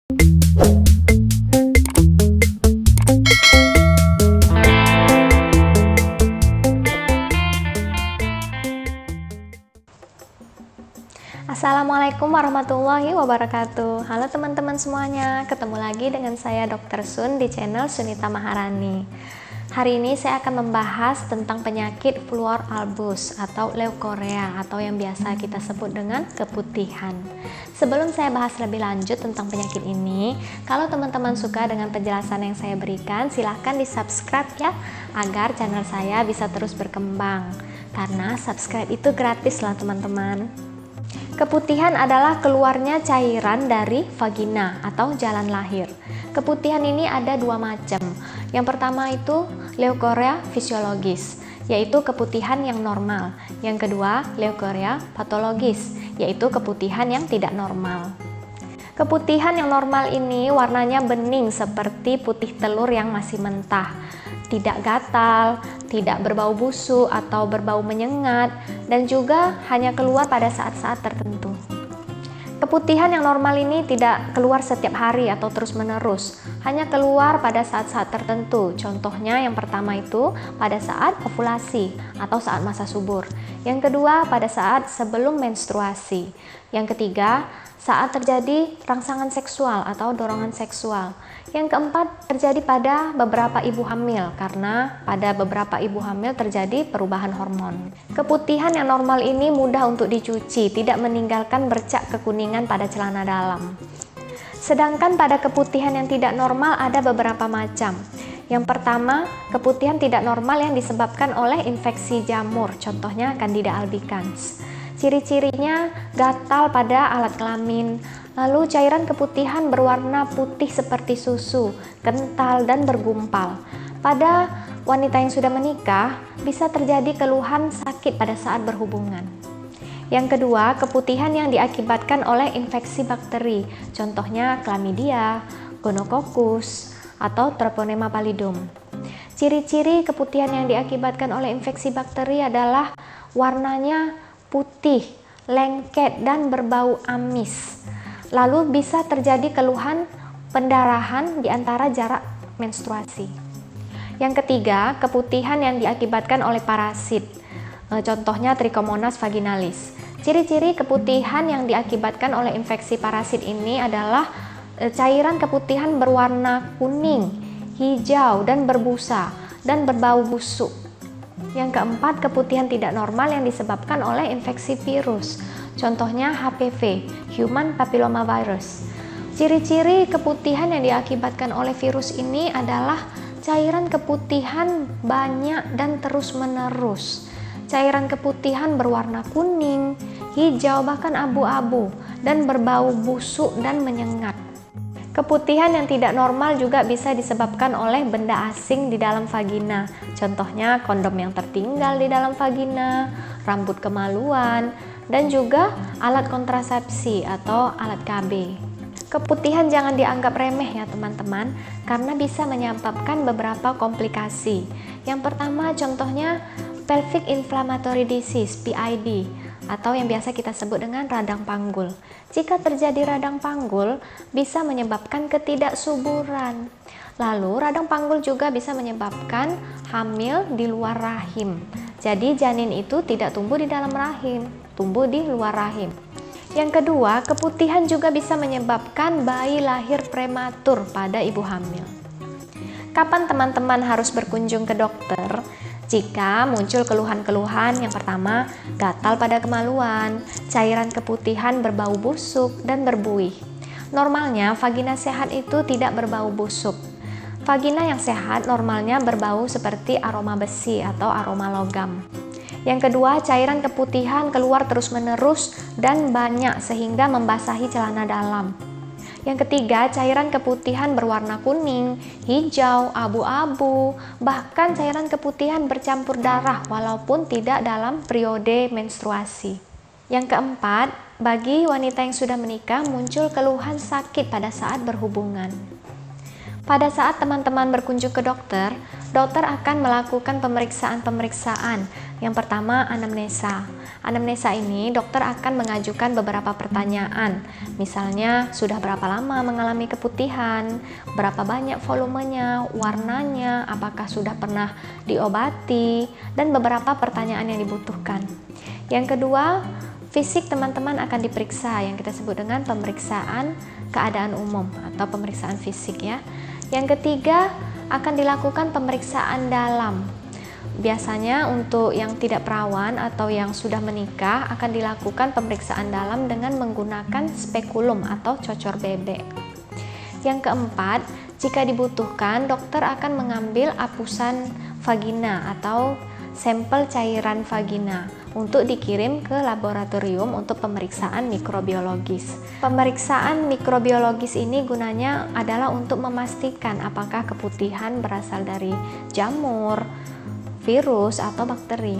Assalamualaikum warahmatullahi wabarakatuh. Halo teman-teman semuanya, ketemu lagi dengan saya Dr. Sun di channel Sunita Maharani. Hari ini saya akan membahas tentang penyakit fluor albus atau leukorea atau yang biasa kita sebut dengan keputihan. Sebelum saya bahas lebih lanjut tentang penyakit ini, kalau teman-teman suka dengan penjelasan yang saya berikan, silahkan di subscribe ya, agar channel saya bisa terus berkembang. Karena subscribe itu gratis lah teman-teman. Keputihan adalah keluarnya cairan dari vagina atau jalan lahir. Keputihan ini ada dua macam. Yang pertama itu leukorea fisiologis, yaitu keputihan yang normal. Yang kedua, leukorea patologis, yaitu keputihan yang tidak normal. Keputihan yang normal ini warnanya bening seperti putih telur yang masih mentah. Tidak gatal, tidak berbau busuk atau berbau menyengat, dan juga hanya keluar pada saat-saat tertentu. Keputihan yang normal ini tidak keluar setiap hari atau terus-menerus, hanya keluar pada saat-saat tertentu. Contohnya yang pertama itu pada saat ovulasi atau saat masa subur. Yang kedua pada saat sebelum menstruasi. Yang ketiga saat terjadi rangsangan seksual atau dorongan seksual. Yang keempat terjadi pada beberapa ibu hamil, karena pada beberapa ibu hamil terjadi perubahan hormon. Keputihan yang normal ini mudah untuk dicuci, tidak meninggalkan bercak kekuningan pada celana dalam. Sedangkan pada keputihan yang tidak normal ada beberapa macam. Yang pertama, keputihan tidak normal yang disebabkan oleh infeksi jamur, contohnya Candida albicans. Ciri-cirinya gatal pada alat kelamin, lalu cairan keputihan berwarna putih seperti susu, kental dan bergumpal. Pada wanita yang sudah menikah, bisa terjadi keluhan sakit pada saat berhubungan. Yang kedua, keputihan yang diakibatkan oleh infeksi bakteri, contohnya chlamydia, gonococcus, atau treponema pallidum. Ciri-ciri keputihan yang diakibatkan oleh infeksi bakteri adalah warnanya putih, lengket, dan berbau amis. Lalu bisa terjadi keluhan pendarahan di antara jarak menstruasi. Yang ketiga, keputihan yang diakibatkan oleh parasit. Contohnya Trichomonas vaginalis. Ciri-ciri keputihan yang diakibatkan oleh infeksi parasit ini adalah cairan keputihan berwarna kuning, hijau, dan berbusa, dan berbau busuk. Yang keempat, keputihan tidak normal yang disebabkan oleh infeksi virus. Contohnya HPV, Human Papilloma Virus. Ciri-ciri keputihan yang diakibatkan oleh virus ini adalah cairan keputihan banyak dan terus-menerus. Cairan keputihan berwarna kuning, hijau, bahkan abu-abu, dan berbau busuk dan menyengat. Keputihan yang tidak normal juga bisa disebabkan oleh benda asing di dalam vagina. Contohnya kondom yang tertinggal di dalam vagina, rambut kemaluan, dan juga alat kontrasepsi atau alat KB. Keputihan jangan dianggap remeh ya teman-teman, karena bisa menyebabkan beberapa komplikasi. Yang pertama contohnya pelvic inflammatory disease (PID) atau yang biasa kita sebut dengan radang panggul. Jika terjadi radang panggul, bisa menyebabkan ketidaksuburan. Lalu, radang panggul juga bisa menyebabkan hamil di luar rahim. Jadi, janin itu tidak tumbuh di dalam rahim, tumbuh di luar rahim. Yang kedua, keputihan juga bisa menyebabkan bayi lahir prematur pada ibu hamil. Kapan teman-teman harus berkunjung ke dokter? Jika muncul keluhan-keluhan, yang pertama, gatal pada kemaluan, cairan keputihan berbau busuk dan berbuih. Normalnya, vagina sehat itu tidak berbau busuk. Vagina yang sehat normalnya berbau seperti aroma besi atau aroma logam. Yang kedua, cairan keputihan keluar terus-menerus dan banyak sehingga membasahi celana dalam. Yang ketiga, cairan keputihan berwarna kuning, hijau, abu-abu, bahkan cairan keputihan bercampur darah walaupun tidak dalam periode menstruasi. Yang keempat, bagi wanita yang sudah menikah muncul keluhan sakit pada saat berhubungan. Pada saat teman-teman berkunjung ke dokter, dokter akan melakukan pemeriksaan-pemeriksaan. Yang pertama, anamnesa. Anamnesa ini dokter akan mengajukan beberapa pertanyaan. Misalnya, sudah berapa lama mengalami keputihan, berapa banyak volumenya, warnanya, apakah sudah pernah diobati, dan beberapa pertanyaan yang dibutuhkan. Yang kedua, fisik teman-teman akan diperiksa yang kita sebut dengan pemeriksaan keadaan umum atau pemeriksaan fisik ya. Yang ketiga, akan dilakukan pemeriksaan dalam. Biasanya untuk yang tidak perawan atau yang sudah menikah akan dilakukan pemeriksaan dalam dengan menggunakan spekulum atau cocor bebek. Yang keempat, jika dibutuhkan, dokter akan mengambil apusan vagina atau sampel cairan vagina untuk dikirim ke laboratorium untuk pemeriksaan mikrobiologis. Pemeriksaan mikrobiologis ini gunanya adalah untuk memastikan apakah keputihan berasal dari jamur, virus, atau bakteri.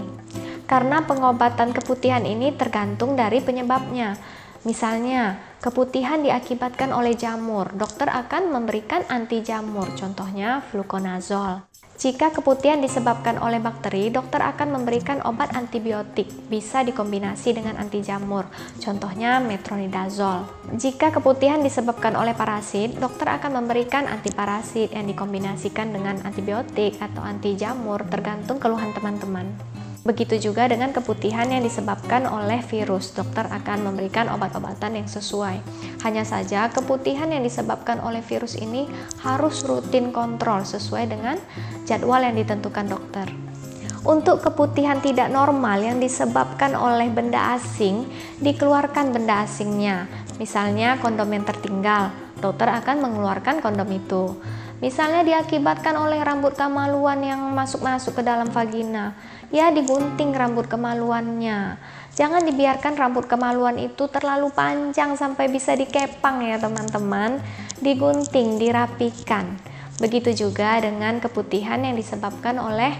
Karena pengobatan keputihan ini tergantung dari penyebabnya. Misalnya, keputihan diakibatkan oleh jamur, dokter akan memberikan anti jamur, contohnya fluconazole. Jika keputihan disebabkan oleh bakteri, dokter akan memberikan obat antibiotik, bisa dikombinasi dengan anti jamur, contohnya metronidazole. Jika keputihan disebabkan oleh parasit, dokter akan memberikan antiparasit yang dikombinasikan dengan antibiotik atau anti jamur, tergantung keluhan teman-teman. Begitu juga dengan keputihan yang disebabkan oleh virus, dokter akan memberikan obat-obatan yang sesuai. Hanya saja keputihan yang disebabkan oleh virus ini harus rutin kontrol sesuai dengan jadwal yang ditentukan dokter. Untuk keputihan tidak normal yang disebabkan oleh benda asing, dikeluarkan benda asingnya. Misalnya kondom yang tertinggal, dokter akan mengeluarkan kondom itu. Misalnya diakibatkan oleh rambut kemaluan yang masuk-masuk ke dalam vagina, ya digunting rambut kemaluannya. Jangan dibiarkan rambut kemaluan itu terlalu panjang sampai bisa dikepang ya teman-teman. Digunting, dirapikan. Begitu juga dengan keputihan yang disebabkan oleh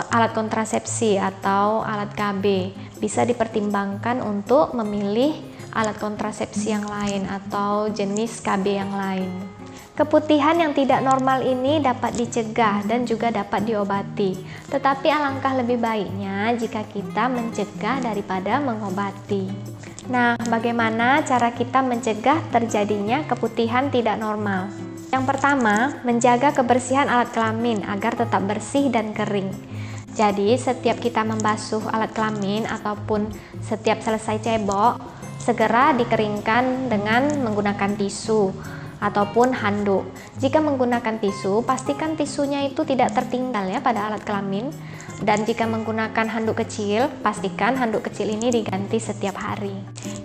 alat kontrasepsi atau alat KB. Bisa dipertimbangkan untuk memilih alat kontrasepsi yang lain atau jenis KB yang lain. Keputihan yang tidak normal ini dapat dicegah dan juga dapat diobati. Tetapi alangkah lebih baiknya jika kita mencegah daripada mengobati. Nah, bagaimana cara kita mencegah terjadinya keputihan tidak normal? Yang pertama, menjaga kebersihan alat kelamin agar tetap bersih dan kering. Jadi, setiap kita membasuh alat kelamin ataupun setiap selesai cebok, segera dikeringkan dengan menggunakan tisu ataupun handuk. Jika menggunakan tisu, pastikan tisunya itu tidak tertinggal ya pada alat kelamin. Dan jika menggunakan handuk kecil, pastikan handuk kecil ini diganti setiap hari.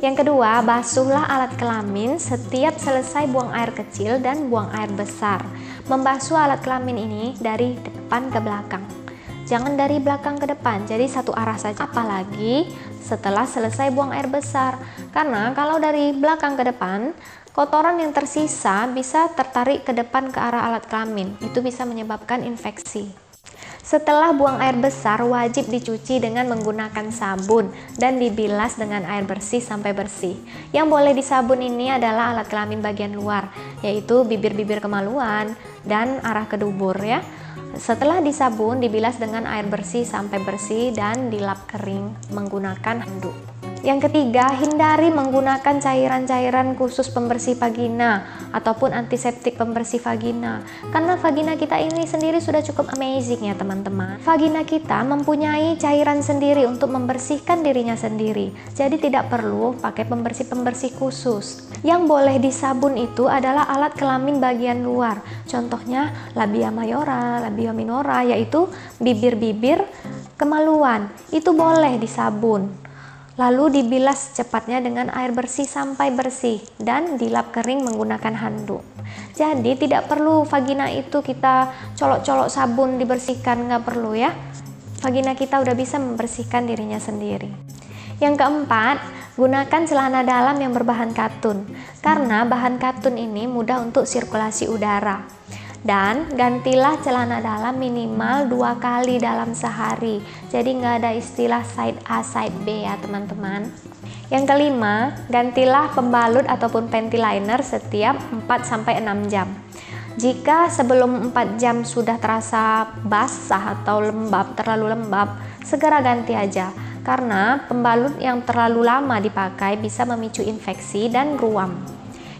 Yang kedua, basuhlah alat kelamin setiap selesai buang air kecil dan buang air besar. Membasuh alat kelamin ini dari depan ke belakang. Jangan dari belakang ke depan, jadi satu arah saja. Apalagi setelah selesai buang air besar. Karena kalau dari belakang ke depan, kotoran yang tersisa bisa tertarik ke depan ke arah alat kelamin. Itu bisa menyebabkan infeksi. Setelah buang air besar, wajib dicuci dengan menggunakan sabun dan dibilas dengan air bersih sampai bersih. Yang boleh disabun ini adalah alat kelamin bagian luar, yaitu bibir-bibir kemaluan dan arah ke dubur ya. Setelah disabun, dibilas dengan air bersih sampai bersih dan dilap kering menggunakan handuk. Yang ketiga, hindari menggunakan cairan-cairan khusus pembersih vagina ataupun antiseptik pembersih vagina. Karena vagina kita ini sendiri sudah cukup amazing ya teman-teman. Vagina kita mempunyai cairan sendiri untuk membersihkan dirinya sendiri. Jadi tidak perlu pakai pembersih-pembersih khusus. Yang boleh disabun itu adalah alat kelamin bagian luar. Contohnya labia mayora, labia minora, yaitu bibir-bibir kemaluan. Itu boleh disabun. Lalu dibilas secepatnya dengan air bersih sampai bersih dan dilap kering menggunakan handuk. Jadi tidak perlu vagina itu kita colok-colok sabun dibersihkan, nggak perlu ya. Vagina kita udah bisa membersihkan dirinya sendiri. Yang keempat, gunakan celana dalam yang berbahan katun. Karena bahan katun ini mudah untuk sirkulasi udara. Dan gantilah celana dalam minimal 2 kali dalam sehari. Jadi nggak ada istilah side A, side B ya teman-teman. Yang kelima, gantilah pembalut ataupun panty liner setiap 4-6 jam. Jika sebelum 4 jam sudah terasa basah atau lembab, terlalu lembab, segera ganti aja. Karena pembalut yang terlalu lama dipakai bisa memicu infeksi dan ruam.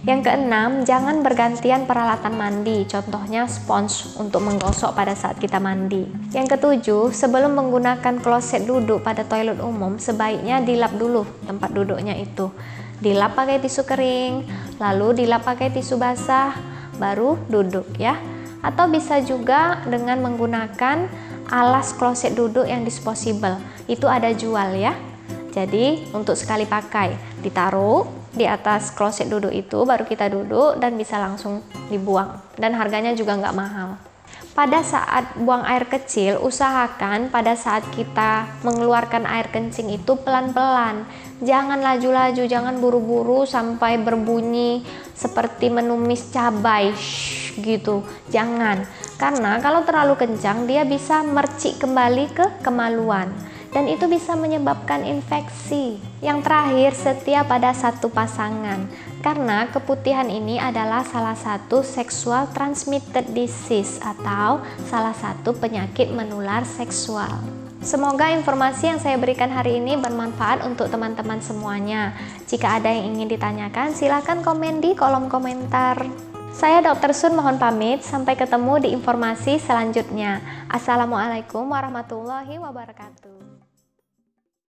Yang keenam, jangan bergantian peralatan mandi, contohnya spons untuk menggosok pada saat kita mandi. Yang ketujuh, sebelum menggunakan kloset duduk pada toilet umum, sebaiknya dilap dulu tempat duduknya itu. Dilap pakai tisu kering, lalu dilap pakai tisu basah, baru duduk ya. Atau bisa juga dengan menggunakan alas kloset duduk yang disposable, itu ada jual ya. Jadi untuk sekali pakai, ditaruh di atas kloset duduk itu, baru kita duduk dan bisa langsung dibuang, dan harganya juga nggak mahal. Pada saat buang air kecil, usahakan pada saat kita mengeluarkan air kencing itu pelan-pelan. Jangan laju-laju, jangan buru-buru sampai berbunyi seperti menumis cabai gitu. Jangan, karena kalau terlalu kencang dia bisa mercik kembali ke kemaluan dan itu bisa menyebabkan infeksi. Yang terakhir, setia pada satu pasangan, karena keputihan ini adalah salah satu sexual transmitted disease atau salah satu penyakit menular seksual. Semoga informasi yang saya berikan hari ini bermanfaat untuk teman-teman semuanya. Jika ada yang ingin ditanyakan, silahkan komen di kolom komentar. Saya Dr. Sun mohon pamit, sampai ketemu di informasi selanjutnya. Assalamualaikum warahmatullahi wabarakatuh.